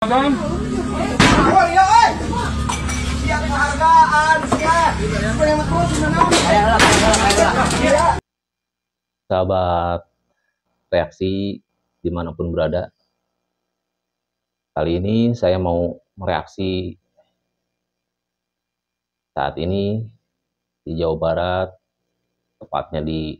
Ramadan. Oh iya, oi. Siap penghargaan, siap. Sahabat reaksi dimanapun berada, kali ini saya mau mereaksi saat ini di Jawa Barat, tepatnya di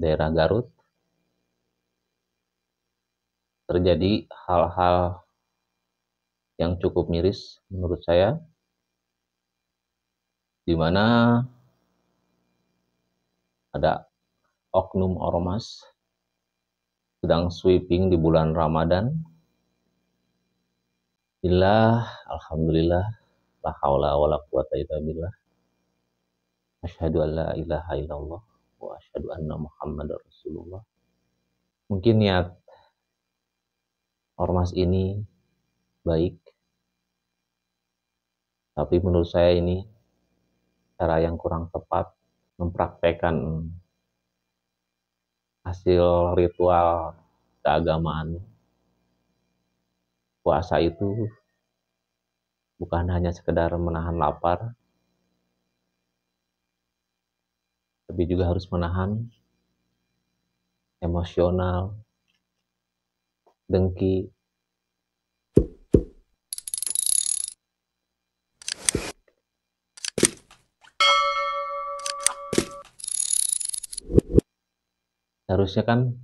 daerah Garut, terjadi hal-hal yang cukup miris menurut saya, di mana ada oknum ormas sedang sweeping di bulan Ramadan. Alhamdulillah, la haula wala quwata illa billah. Asyhadu an la ilaha illallah wa asyhadu anna Muhammadar Rasulullah. Mungkin niat ormas ini baik, tapi menurut saya ini cara yang kurang tepat mempraktekkan hasil ritual keagamaan. Puasa itu bukan hanya sekedar menahan lapar, tapi juga harus menahan emosional, dengki. Harusnya kan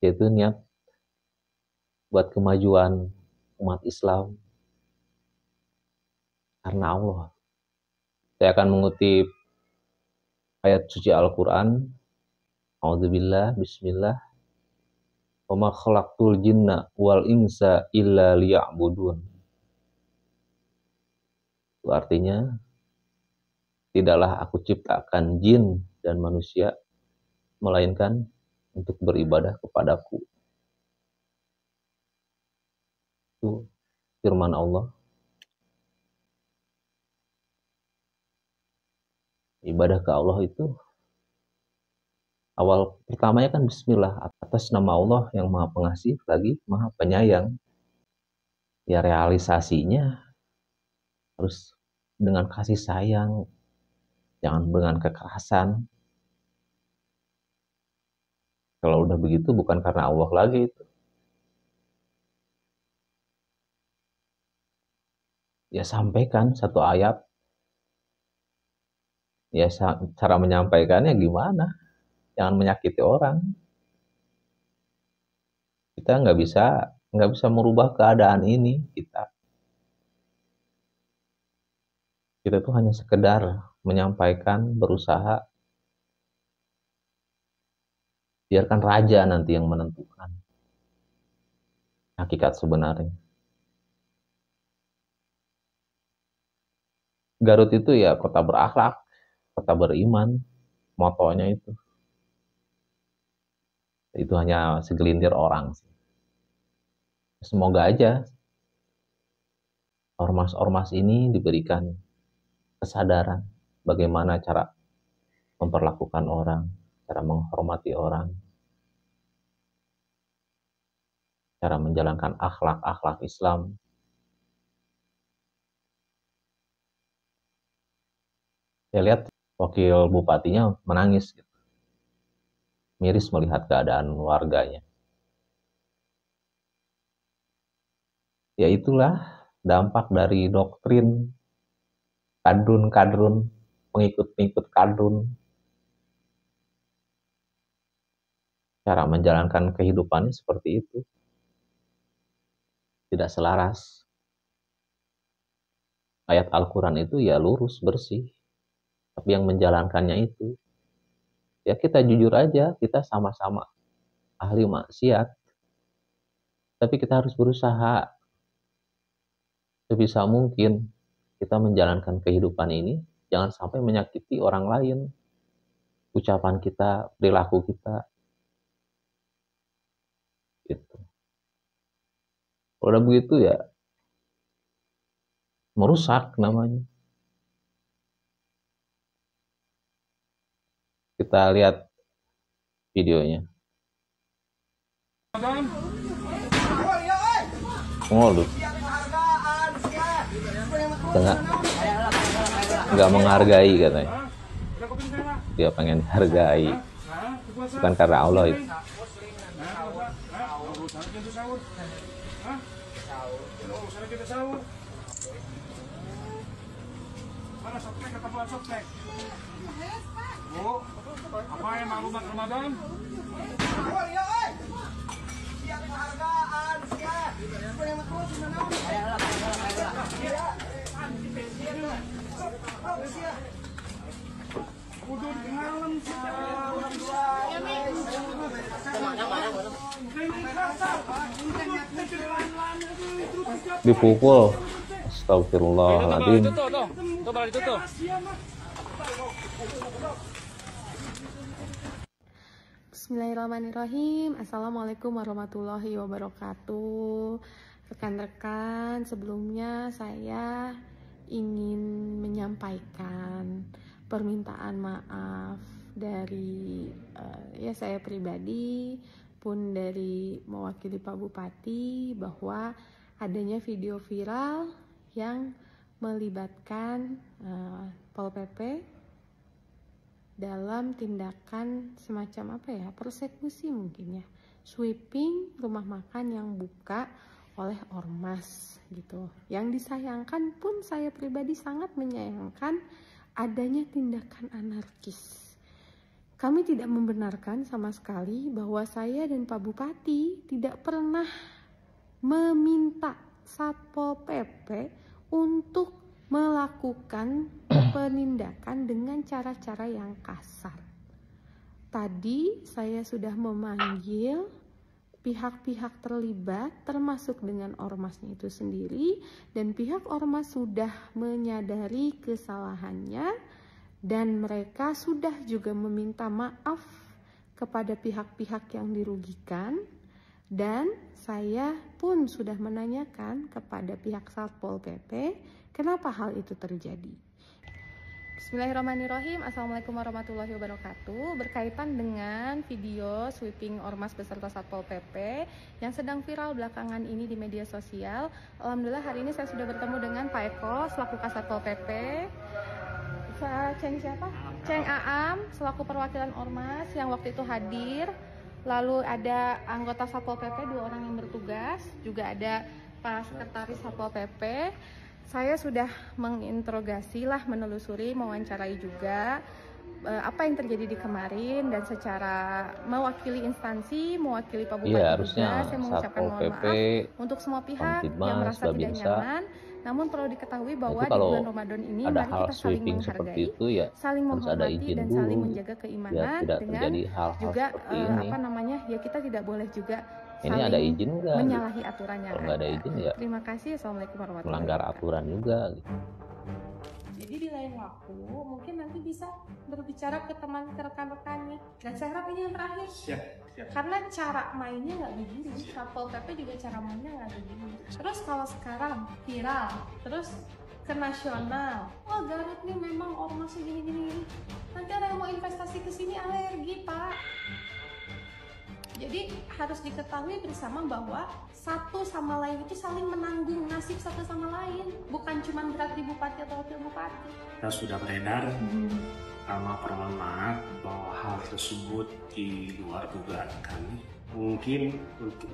yaitu niat buat kemajuan umat Islam karena Allah. Saya akan mengutip ayat suci Al-Quran. A'udzubillah, bismillah. Wa ma khalaqtul jinna wal insa illa liya'budun. Itu artinya, tidaklah aku ciptakan jin dan manusia, melainkan untuk beribadah kepadaku. Itu firman Allah. Ibadah ke Allah itu awal pertamanya kan bismillah, atas nama Allah yang maha pengasih lagi maha penyayang. Ya realisasinya harus dengan kasih sayang, jangan dengan kekerasan. Kalau udah begitu bukan karena Allah lagi itu. Ya sampaikan satu ayat. Ya cara menyampaikannya gimana? Jangan menyakiti orang. Kita nggak bisa merubah keadaan ini. Kita tuh hanya sekedar menyampaikan, berusaha. Biarkan raja nanti yang menentukan hakikat sebenarnya. Garut itu ya kota berakhlak, kota beriman, motonya itu. Itu hanya segelintir orang. Semoga aja ormas-ormas ini diberikan kesadaran bagaimana cara memperlakukan orang, cara menghormati orang, cara menjalankan akhlak-akhlak Islam. Saya lihat wakil bupatinya menangis, miris melihat keadaan warganya. Ya itulah dampak dari doktrin kadrun, pengikut-pengikut kadrun. Cara menjalankan kehidupannya seperti itu. Tidak selaras. Ayat Al-Quran itu ya lurus, bersih. Tapi yang menjalankannya itu, ya kita jujur aja, kita sama-sama ahli maksiat. Tapi kita harus berusaha sebisa mungkin kita menjalankan kehidupan ini, jangan sampai menyakiti orang lain. Ucapan kita, perilaku kita. Gitu. Kalau udah begitu ya, merusak namanya. Kita lihat videonya. Ramadan. Oh, lu nggak menghargai katanya. Dia pengen hargai, bukan karena Allah itu. Mana softtek ketemu softtek? Bu, apa yang maklumat Ramadan? Oh iya, oi. Siap penghargaan, siap. Udah malam Dipukul. Astagfirullahaladzim. Tuh balik tuh. Bismillahirrahmanirrahim. Assalamualaikum warahmatullahi wabarakatuh. Rekan-rekan, sebelumnya saya ingin menyampaikan permintaan maaf dari ya saya pribadi pun dari mewakili Pak Bupati bahwa adanya video viral yang melibatkan Pol PP dalam tindakan semacam apa ya, persekusi mungkin ya, sweeping rumah makan yang buka oleh ormas gitu. Yang disayangkan pun saya pribadi sangat menyayangkan adanya tindakan anarkis. Kami tidak membenarkan sama sekali bahwa saya dan Pak Bupati tidak pernah meminta Satpol PP untuk melakukan penindakan dengan cara-cara yang kasar. Tadi saya sudah memanggil pihak-pihak terlibat termasuk dengan ormasnya itu sendiri, dan pihak ormas sudah menyadari kesalahannya dan mereka sudah juga meminta maaf kepada pihak-pihak yang dirugikan, dan saya pun sudah menanyakan kepada pihak Satpol PP kenapa hal itu terjadi. Bismillahirrahmanirrahim. Assalamualaikum warahmatullahi wabarakatuh. Berkaitan dengan video sweeping ormas beserta Satpol PP yang sedang viral belakangan ini di media sosial, alhamdulillah hari ini saya sudah bertemu dengan Pak Eko selaku Kasatpol PP, Ceng Aam selaku perwakilan ormas yang waktu itu hadir, lalu ada anggota Satpol PP 2 orang yang bertugas, juga ada Pak Sekretaris Satpol PP. Saya sudah menginterogasi lah, menelusuri, mewawancarai juga apa yang terjadi di kemarin, dan secara mewakili instansi, mewakili Pak Bupati juga, saya mengucapkan mohon maaf untuk semua pihak yang merasa tidak nyaman. Namun perlu diketahui bahwa di bulan Ramadan ini mari kita saling menghargai, ya, saling menghormati dan saling menjaga keimanan dengan juga ya kita tidak boleh juga ini ada izin nggak? Menyalahi aturan yang kalau nggak ada izin ya terima kasih. Assalamualaikum warahmatullahi melanggar wabarakatuh. aturan juga gitu. Jadi di lain waktu mungkin nanti bisa berbicara ke rekan-rekannya, dan saya harap ini yang terakhir. Siap. Karena cara mainnya nggak begini, Satpol PP juga cara mainnya nggak begini. Terus kalau sekarang viral, terus ke nasional, wah Garut nih memang ormasnya gini-gini, nanti ada yang mau investasi ke sini alergi Pak. Jadi harus diketahui bersama bahwa satu sama lain itu saling menanggung nasib satu sama lain, bukan cuma berat di bupati atau wakil bupati. Kita sudah beredar, pertama permohonan maaf bahwa hal tersebut di luar dugaan kami. Mungkin untuk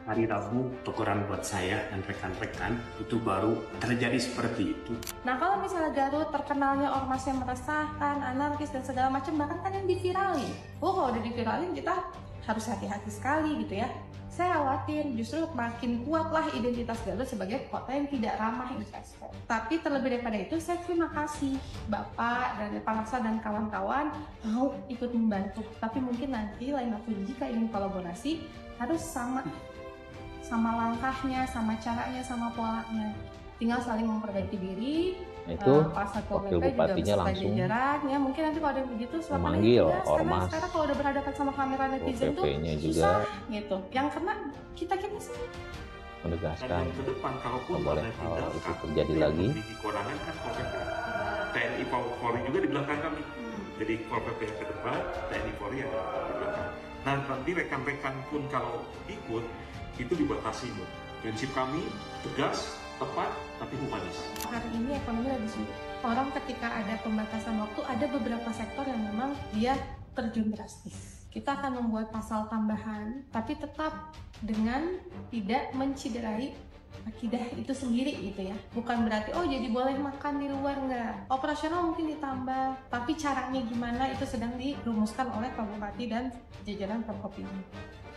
hari Rabu teguran buat saya dan rekan-rekan itu baru terjadi seperti itu. Nah kalau misalnya Garut terkenalnya ormas yang meresahkan, anarkis dan segala macam, bahkan kan yang diviralin. Kalau udah diviralin kita harus hati-hati sekali gitu ya. Saya khawatir justru makin kuatlah identitas Garut sebagai kota yang tidak ramah investor. Tapi terlebih daripada itu, saya terima kasih Bapak dan Pak Laksa dan kawan-kawan mau ikut membantu. Tapi mungkin nanti lain waktu jika ingin kolaborasi harus sama langkahnya, sama caranya, sama polanya. Tinggal saling memperbaiki diri. Itu wakil bupatinya langsung ya, mungkin nanti kalau ada yang begitu memanggil karena ormas. Sekarang kalau udah berhadapan sama kamera netizen tuh PP-nya juga susah gitu. Yang kena kita sih menegaskan ke depan kalaupun boleh hal itu terjadi lagi. Di Korangan kan TNI Polri juga di belakang kami. Jadi Pol PP yang ke depan, TNI Polri yang di belakang. Nah nanti rekan-rekan pun kalau ikut itu dibatasi, Bu. Prinsip kami tegas, tepat, tapi humanis. Hari ini ekonomi lagi sulit. Orang ketika ada pembatasan waktu, ada beberapa sektor yang memang dia terjun drastis. Kita akan membuat pasal tambahan, tapi tetap dengan tidak menciderai akidah itu sendiri gitu ya. Bukan berarti oh jadi boleh makan di luar, enggak. Operasional mungkin ditambah, tapi caranya gimana itu sedang dirumuskan oleh Pak Bupati dan jajaran Pemkop ini.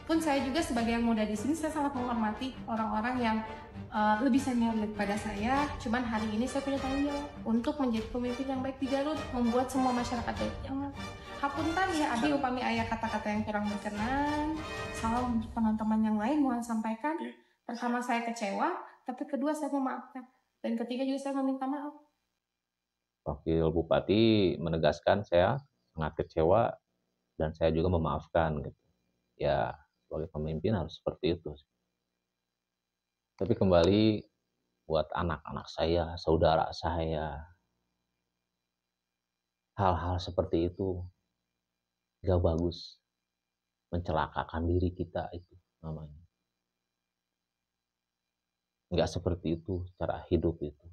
Pun saya juga sebagai yang muda di sini, saya sangat menghormati orang-orang yang lebih senior daripada saya. Cuman hari ini saya punya tanggung jawab untuk menjadi pemimpin yang baik di Garut, membuat semua masyarakat baik. Jangan hapunten ya, abi upami aya kata-kata yang kurang berkenan, salah untuk teman-teman yang lain mohon sampaikan. Pertama saya kecewa, tapi kedua saya memaafkan, dan ketiga juga saya meminta maaf. Wakil Bupati menegaskan saya sangat kecewa dan saya juga memaafkan gitu. Ya, sebagai pemimpin harus seperti itu. Tapi kembali buat anak-anak saya, saudara saya, hal-hal seperti itu gak bagus, mencelakakan diri kita itu namanya. Nggak seperti itu cara hidup itu.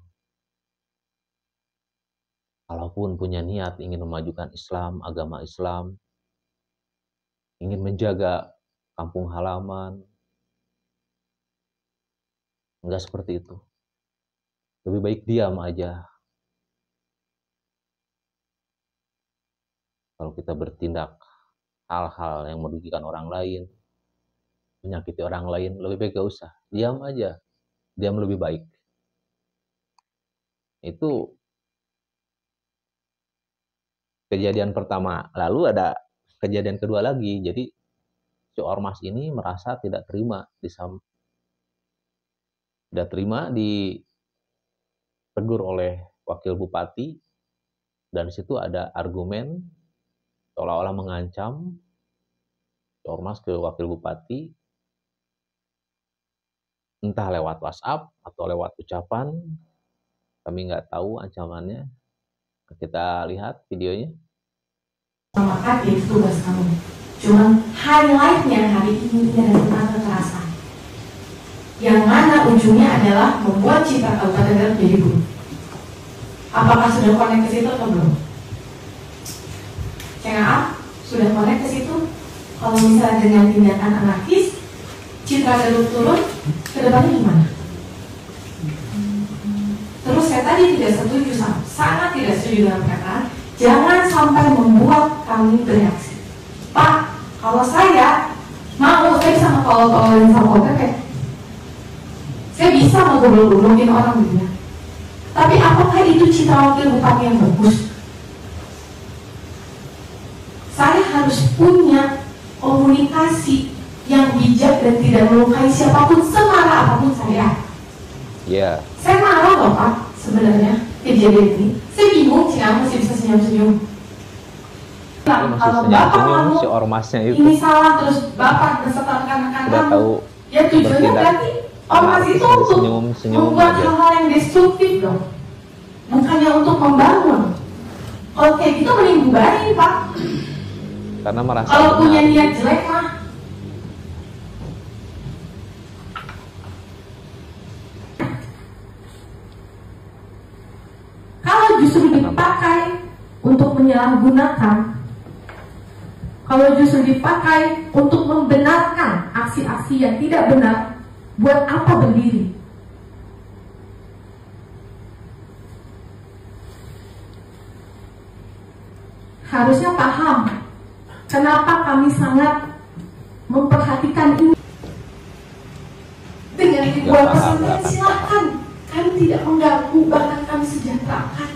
Kalaupun punya niat ingin memajukan Islam, agama Islam, ingin menjaga kampung halaman, nggak seperti itu. Lebih baik diam aja. Kalau kita bertindak hal-hal yang merugikan orang lain, menyakiti orang lain, lebih baik gak usah. Diam aja. Diam lebih baik. Itu kejadian pertama. Lalu ada kejadian kedua lagi. Jadi si ormas ini merasa tidak terima ditegur oleh wakil bupati, dan di situ ada argumen seolah-olah mengancam si ormas ke wakil bupati, entah lewat WhatsApp atau lewat ucapan, kami nggak tahu ancamannya. Kita lihat videonya. Maka itu tugas kamu. Cuman highlightnya hari ini tidak ada tentang kekerasan. Yang mana ujungnya adalah membuat citra Kabupaten Garut jadi buruk. Apakah sudah connect ke situ atau belum? CNA sudah connect ke situ? Kalau misalnya dengan tindakan anarkis, citra Garut turun, kedepannya gimana? Terus saya tadi tidak setuju, sangat tidak setuju dengan perkataan jangan sampai membuat kami bereaksi. Pak, kalau saya mau, saya bisa ngepol-polin sama PP, saya bisa ngegoblok-goblokin orang gitu ya. Tapi apakah itu citra wakil bupati yang bagus? Saya harus punya komunikasi yang bijak dan tidak melukai siapapun, semarah apapun saya. Iya. Saya marah loh Pak, sebenarnya kejadian ini. Saya bingung sih kamu masih bisa senyum-senyum. Nah, kalau Bapak kamu si ormasnya itu ini salah, terus Bapak beserta rekan-rekan udah kamu, tahu ya tujuannya berarti ormas itu untuk membuat aja. hal-hal yang destruktif dong, bukannya untuk membangun. Kalau kayak gitu mending bubarin Pak. Karena merasa Kalau punya niat jelek mah. Kalau justru dipakai untuk menyalahgunakan, kalau justru dipakai untuk membenarkan aksi-aksi yang tidak benar, buat apa berdiri? Harusnya paham kenapa kami sangat memperhatikan ini. Dengan ribuan pesantren silakan, kami tidak mengganggu, bahkan kami sejahterakan.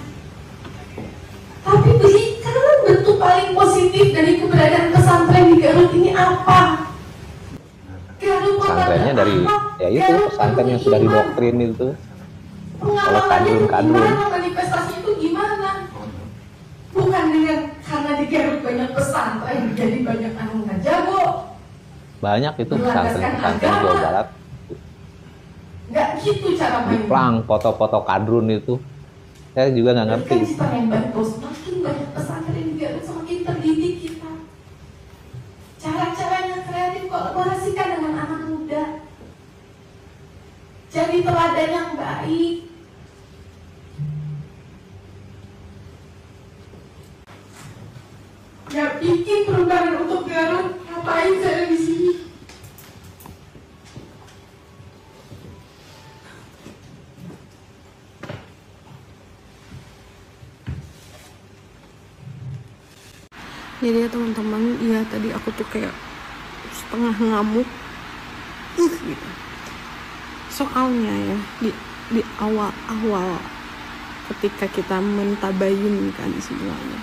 Tapi berikan bentuk paling positif dari keberadaan pesantren di Garut ini apa? pesantrennya dari ya itu pesantren yang sudah didoktrin itu oleh kadrun-kadrun. Manifestasi itu gimana? Bukan dengan karena di Garut banyak pesantren jadi banyak anak nggak jago. Banyak itu pesantren Jawa Barat. Nggak gitu cara Di mainnya. plang foto-foto kadrun itu. Saya juga nggak ngerti. Kan sistem yang bagus, makin banyak pesantren di Garut semakin terdidik kita. Cara-cara yang kreatif kolaborasikan dengan anak muda. Gak bikin perubahan untuk Garut, ngapain saya di sini? Jadi ya teman-teman, ya tadi aku tuh kayak setengah ngamuk gitu. Soalnya ya di awal-awal ketika kita mentabayunkan semuanya,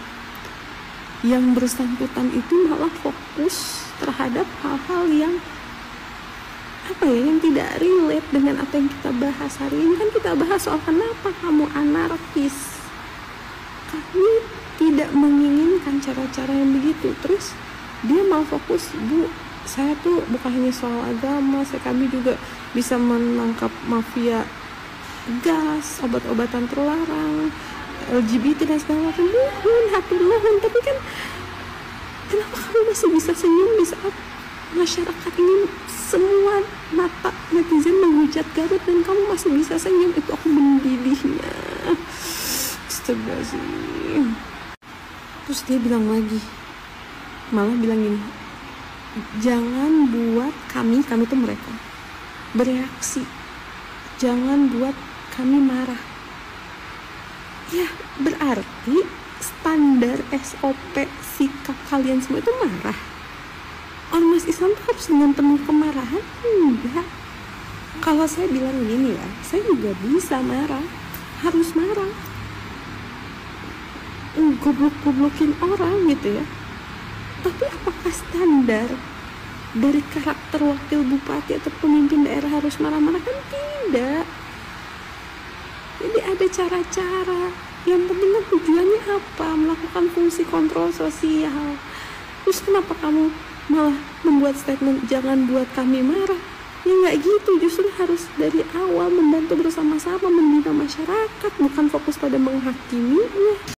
yang bersangkutan itu malah fokus terhadap hal-hal yang yang tidak relate dengan apa yang kita bahas hari ini. Kan kita bahas soal kenapa kamu anarkis, kami tidak menginginkan cara-cara yang begitu. Terus dia mau fokus, Bu, saya tuh bukan hanya soal agama, kami juga bisa menangkap mafia gas, obat-obatan terlarang, LGBT dan segala macam. Nuhun, hati nuhun. Tapi kan kenapa kamu masih bisa senyum di saat masyarakat ini semua mata netizen menghujat Garut dan kamu masih bisa senyum? Itu aku mendidihnya. Astagfirullahaladzim. Terus dia bilang lagi, malah bilang gini, jangan buat kami tuh mereka, bereaksi, jangan buat kami marah. Ya berarti standar SOP sikap kalian semua itu marah. Ormas Islam tuh harus dengan penuh kemarahan? Enggak. Kalau saya bilang gini ya, saya juga bisa marah, harus marah, goblok-goblokin orang gitu ya. Tapi apakah standar dari karakter wakil bupati atau pemimpin daerah harus marah-marah? Kan tidak. Jadi ada cara-cara. Yang penting kan tujuannya apa? Melakukan fungsi kontrol sosial. Terus kenapa kamu malah membuat statement jangan buat kami marah? Ya nggak gitu, justru harus dari awal membantu bersama-sama membina masyarakat, bukan fokus pada menghakiminya.